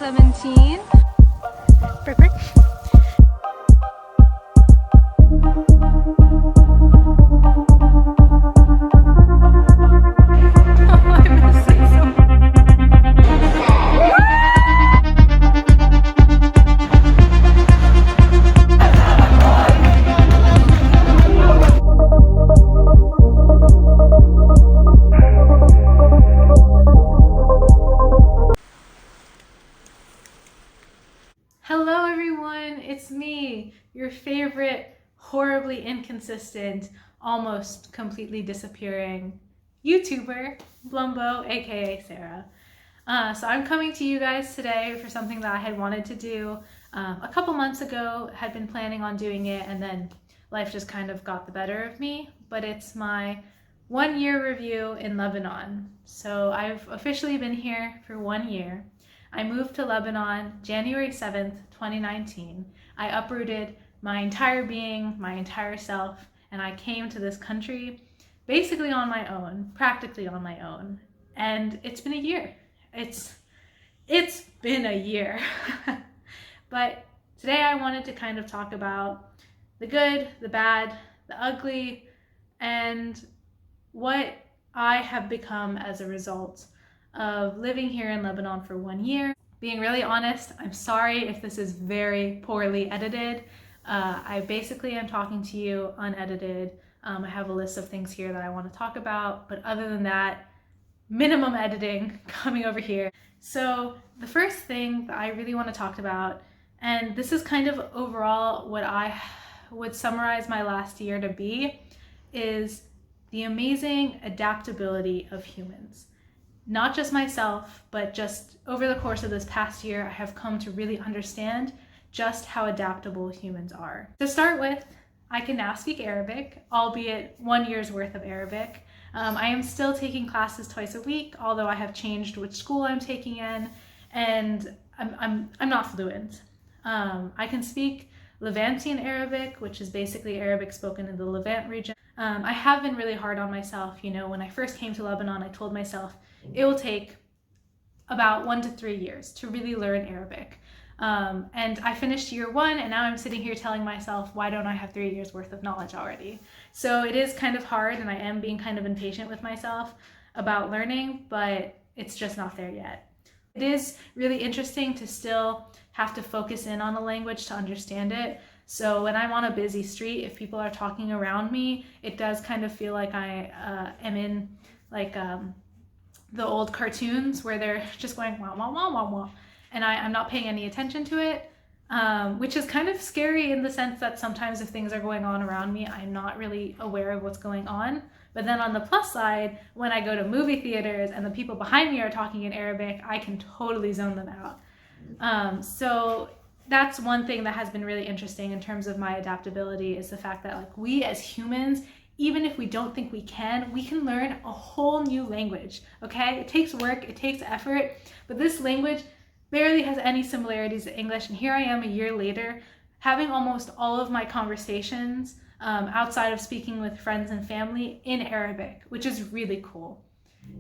Clementine. Perfect. Hello everyone, it's me, your favorite, horribly inconsistent, almost completely disappearing YouTuber, Blumbo, aka Sarah. So I'm coming to you guys today for something that I had wanted to do a couple months ago, had been planning on doing it, and then life just kind of got the better of me, but it's my 1 year review in Lebanon. So I've officially been here for 1 year. I moved to Lebanon January 7th, 2019. I uprooted my entire being, my entire self, and I came to this country basically on my own, practically on my own. And it's been a year. It's been a year. But today I wanted to kind of talk about the good, the bad, the ugly, and what I have become as a result of living here in Lebanon for 1 year. Being really honest, I'm sorry if this is very poorly edited. I basically am talking to you unedited. I have a list of things here that I want to talk about, but other than that, minimum editing coming over here. So the first thing that I really want to talk about, and this is kind of overall what I would summarize my last year to be, is the amazing adaptability of humans. Not just myself, but just over the course of this past year, I have come to really understand just how adaptable humans are. To start with, I can now speak Arabic, albeit 1 year's worth of Arabic. I am still taking classes twice a week, although I have changed which school I'm taking in, and I'm not fluent. I can speak Levantian Arabic, which is basically Arabic spoken in the Levant region. I have been really hard on myself. You know, when I first came to Lebanon, I told myself it will take about 1 to 3 years to really learn Arabic. And I finished year 1, and now I'm sitting here telling myself, why don't I have 3 years worth of knowledge already? So it is kind of hard, and I am being kind of impatient with myself about learning, but it's just not there yet. It is really interesting to still have to focus in on a language to understand it. So when I'm on a busy street, if people are talking around me, it does kind of feel like I am in like the old cartoons where they're just going wah wah wah wah wah, and I'm not paying any attention to it, which is kind of scary in the sense that sometimes if things are going on around me, I'm not really aware of what's going on. But then on the plus side, when I go to movie theaters and the people behind me are talking in Arabic, I can totally zone them out. So that's one thing that has been really interesting in terms of my adaptability, is the fact that like we as humans, even if we don't think we can learn a whole new language, okay? It takes work, it takes effort, but this language barely has any similarities to English, and here I am a year later, having almost all of my conversations outside of speaking with friends and family in Arabic, which is really cool.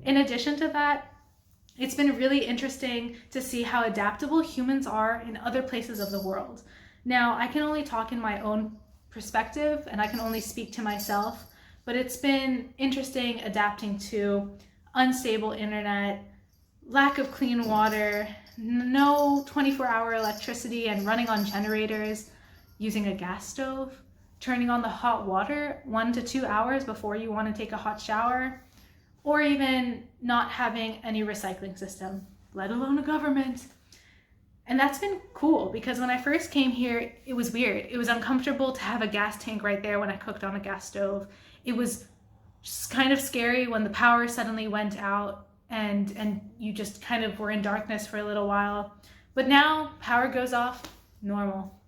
In addition to that, it's been really interesting to see how adaptable humans are in other places of the world. Now, I can only talk in my own perspective, and I can only speak to myself, but it's been interesting adapting to unstable internet, lack of clean water, no 24-hour electricity and running on generators, using a gas stove, turning on the hot water 1 to 2 hours before you want to take a hot shower, or even not having any recycling system, let alone a government. And that's been cool, because when I first came here, it was weird. It was uncomfortable to have a gas tank right there when I cooked on a gas stove. It was just kind of scary when the power suddenly went out and you just kind of were in darkness for a little while. But now power goes off, normal.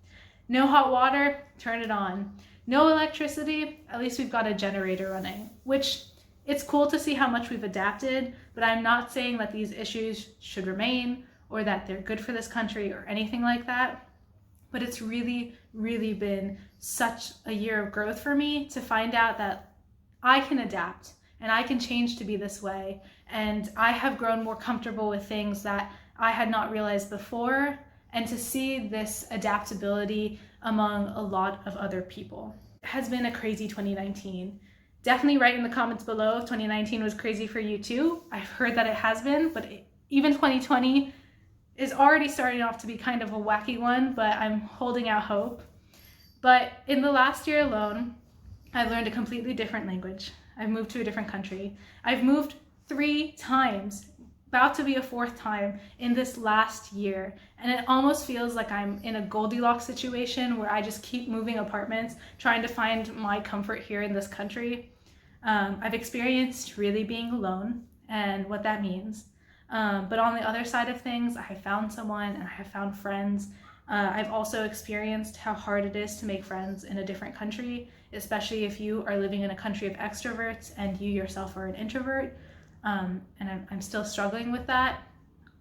No hot water, turn it on. No electricity, at least we've got a generator running, which it's cool to see how much we've adapted, but I'm not saying that these issues should remain or that they're good for this country or anything like that. But it's really, really been such a year of growth for me to find out that I can adapt and I can change to be this way. And I have grown more comfortable with things that I had not realized before, and to see this adaptability among a lot of other people. It has been a crazy 2019. Definitely write in the comments below if 2019 was crazy for you too. I've heard that it has been, but even 2020 is already starting off to be kind of a wacky one, but I'm holding out hope. But in the last year alone, I've learned a completely different language. I've moved to a different country. I've moved 3 times, about to be a 4th time in this last year. And it almost feels like I'm in a Goldilocks situation where I just keep moving apartments, trying to find my comfort here in this country. I've experienced really being alone and what that means. But on the other side of things, I have found someone and I have found friends. I've also experienced how hard it is to make friends in a different country, especially if you are living in a country of extroverts and you yourself are an introvert. And I'm still struggling with that.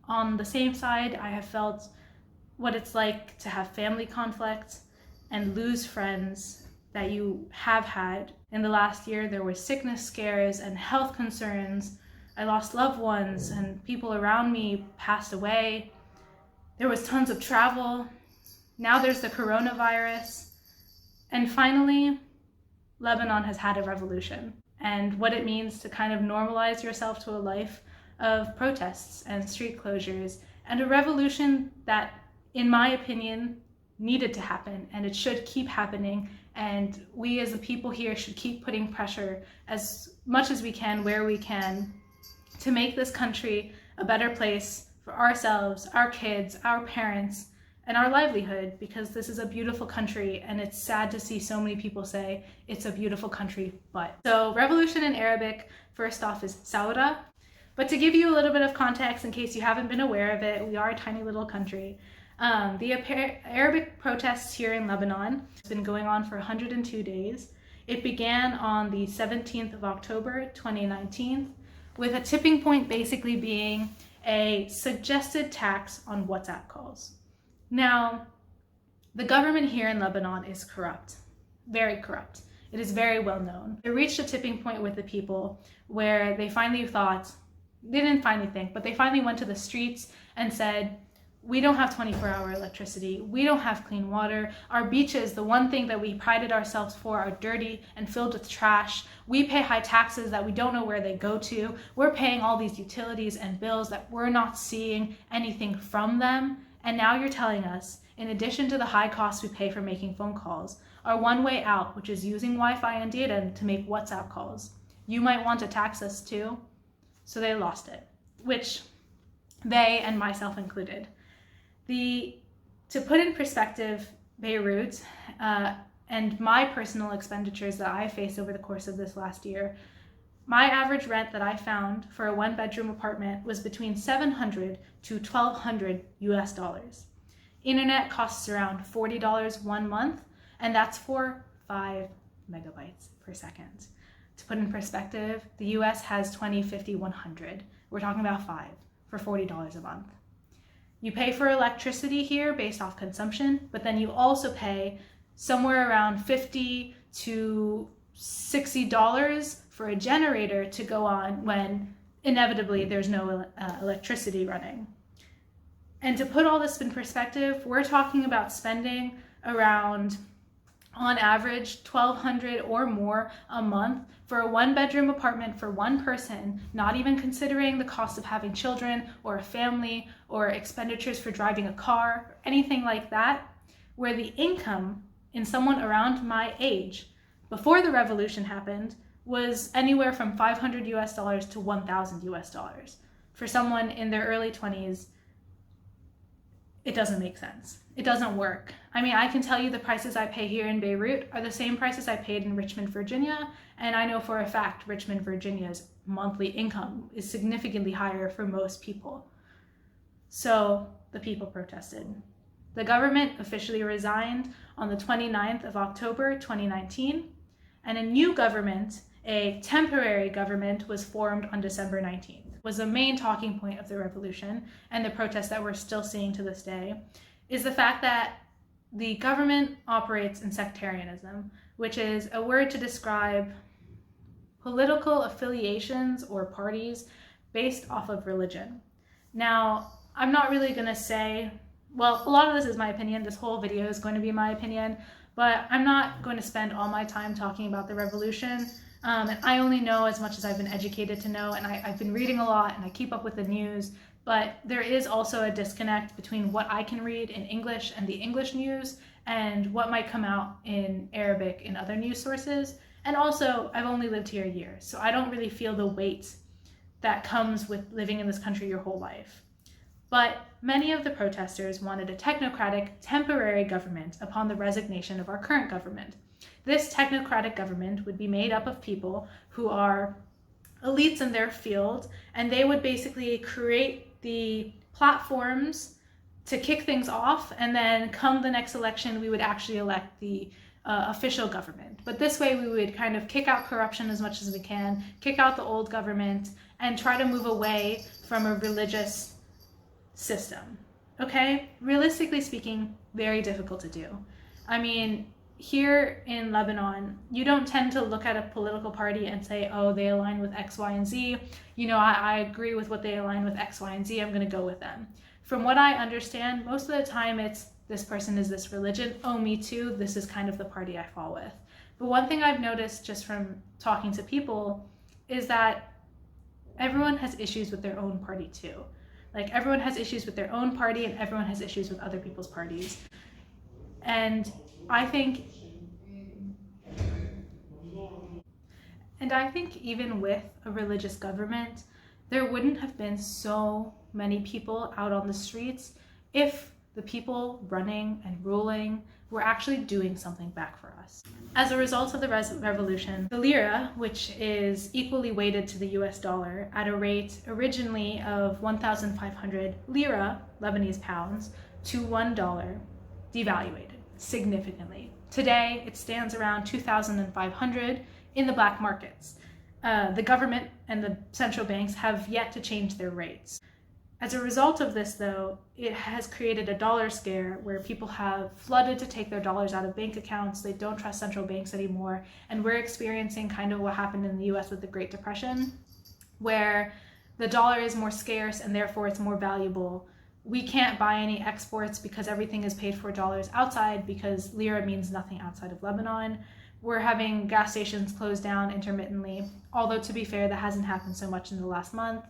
On the same side, I have felt what it's like to have family conflict and lose friends that you have had. In the last year, there were sickness scares and health concerns. I lost loved ones and people around me passed away. There was tons of travel. Now there's the coronavirus. And finally, Lebanon has had a revolution, and what it means to kind of normalize yourself to a life of protests and street closures, and a revolution that, in my opinion, needed to happen, and it should keep happening. And we as a people here should keep putting pressure as much as we can, where we can, to make this country a better place for ourselves, our kids, our parents, and our livelihood, because this is a beautiful country, and it's sad to see so many people say it's a beautiful country, but. So revolution in Arabic, first off, is Saura. But to give you a little bit of context in case you haven't been aware of it, we are a tiny little country. The Arabic protests here in Lebanon has been going on for 102 days. It began on the 17th of October, 2019, with a tipping point basically being a suggested tax on WhatsApp calls. Now, the government here in Lebanon is corrupt, very corrupt. It is very well known. It reached a tipping point with the people where they finally thought, they didn't finally think, but they finally went to the streets and said, we don't have 24-hour electricity. We don't have clean water. Our beaches, the one thing that we prided ourselves for, are dirty and filled with trash. We pay high taxes that we don't know where they go to. We're paying all these utilities and bills that we're not seeing anything from them. And now you're telling us, in addition to the high costs we pay for making phone calls, our one way out, which is using Wi-Fi and data to make WhatsApp calls, you might want to tax us too. So they lost it, which they and myself included. To put in perspective, Beirut and my personal expenditures that I faced over the course of this last year, my average rent that I found for a 1-bedroom apartment was between $700 to $1,200 US. Internet costs around $40 one month, and that's for 5 megabytes per second. To put in perspective, the US has 20, 50, 100. We're talking about 5 for $40 a month. You pay for electricity here based off consumption, but then you also pay somewhere around $50 to $60 for a generator to go on when inevitably there's no electricity running. And to put all this in perspective, we're talking about spending around, on average, $1,200 or more a month for a 1-bedroom apartment for one person, not even considering the cost of having children or a family or expenditures for driving a car or anything like that, where the income in someone around my age before the revolution happened was anywhere from $500 US to $1,000 US. For someone in their early 20s, it doesn't make sense. It doesn't work. I mean, I can tell you the prices I pay here in Beirut are the same prices I paid in Richmond, Virginia, and I know for a fact Richmond, Virginia's monthly income is significantly higher for most people. So the people protested. The government officially resigned on the 29th of October, 2019, and a new government, a temporary government, was formed on December 19th. Was the main talking point of the revolution and the protests that we're still seeing to this day is the fact that the government operates in sectarianism, which is a word to describe political affiliations or parties based off of religion. Now, I'm not really going to say, well, a lot of this is my opinion. This whole video is going to be my opinion, but I'm not going to spend all my time talking about the revolution. And I only know as much as I've been educated to know, and I've been reading a lot and I keep up with the news, but there is also a disconnect between what I can read in English and the English news and what might come out in Arabic in other news sources. And also, I've only lived here a year, so I don't really feel the weight that comes with living in this country your whole life. But many of the protesters wanted a technocratic, temporary government upon the resignation of our current government. This technocratic government would be made up of people who are elites in their field, and they would basically create the platforms to kick things off, and then come the next election, we would actually elect the official government. But this way we would kind of kick out corruption as much as we can, kick out the old government, and try to move away from a religious system. Okay? Realistically speaking, very difficult to do. I mean, here in Lebanon, you don't tend to look at a political party and say, oh, they align with X, Y, and Z. You know, I agree with what they align with X, Y, and Z. I'm going to go with them. From what I understand, most of the time it's this person is this religion. Oh, me too. This is kind of the party I fall with. But one thing I've noticed just from talking to people is that everyone has issues with their own party too. Like everyone has issues with their own party and everyone has issues with other people's parties. And I think even with a religious government, there wouldn't have been so many people out on the streets if the people running and ruling were actually doing something back for us. As a result of the revolution, the Lira, which is equally weighted to the US dollar at a rate originally of 1,500 Lira, Lebanese pounds, to $1, devaluated significantly. Today, it stands around 2,500 in the black markets. The government and the central banks have yet to change their rates. As a result of this, though, it has created a dollar scare where people have flooded to take their dollars out of bank accounts. They don't trust central banks anymore. And we're experiencing kind of what happened in the US with the Great Depression, where the dollar is more scarce and therefore it's more valuable. We can't buy any exports because everything is paid for dollars outside because Lira means nothing outside of Lebanon. We're having gas stations close down intermittently, although to be fair, that hasn't happened so much in the last month.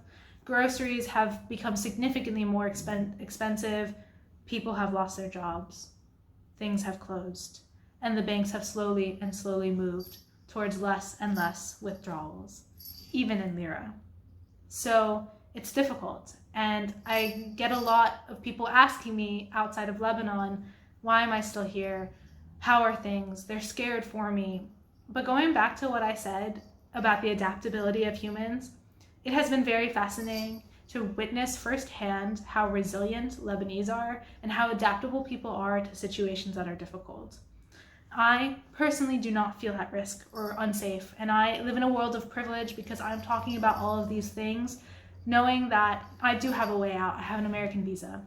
Groceries have become significantly more expensive. People have lost their jobs. Things have closed. And the banks have slowly moved towards less and less withdrawals, even in Lira. So it's difficult. And I get a lot of people asking me outside of Lebanon, why am I still here? How are things? They're scared for me. But going back to what I said about the adaptability of humans, it has been very fascinating to witness firsthand how resilient Lebanese are and how adaptable people are to situations that are difficult. I personally do not feel at risk or unsafe, and I live in a world of privilege because I'm talking about all of these things, knowing that I do have a way out. I have an American visa.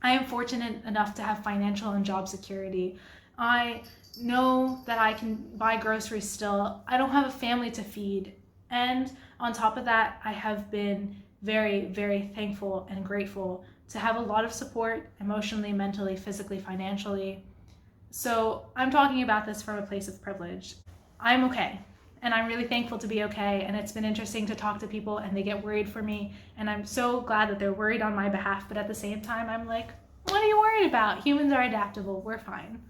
I am fortunate enough to have financial and job security. I know that I can buy groceries still. I don't have a family to feed. And on top of that, I have been very, very thankful and grateful to have a lot of support emotionally, mentally, physically, financially. So I'm talking about this from a place of privilege. I'm okay, and I'm really thankful to be okay, and it's been interesting to talk to people and they get worried for me, and I'm so glad that they're worried on my behalf, but at the same time, I'm like, what are you worried about? Humans are adaptable, we're fine.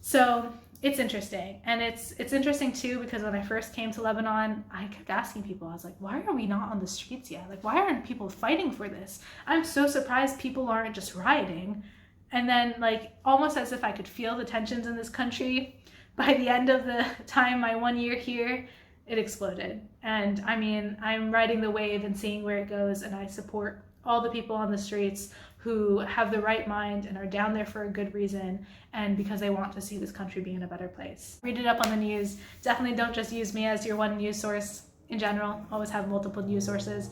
So it's interesting. And it's interesting too, because when I first came to Lebanon, I kept asking people, I was like, why are we not on the streets yet? Like, why aren't people fighting for this? I'm so surprised people aren't just rioting. And then like, almost as if I could feel the tensions in this country, by the end of the time, my 1 year here, it exploded. And I mean, I'm riding the wave and seeing where it goes, and I support all the people on the streets who have the right mind and are down there for a good reason and because they want to see this country be in a better place. Read it up on the news. Definitely don't just use me as your one news source in general. Always have multiple news sources.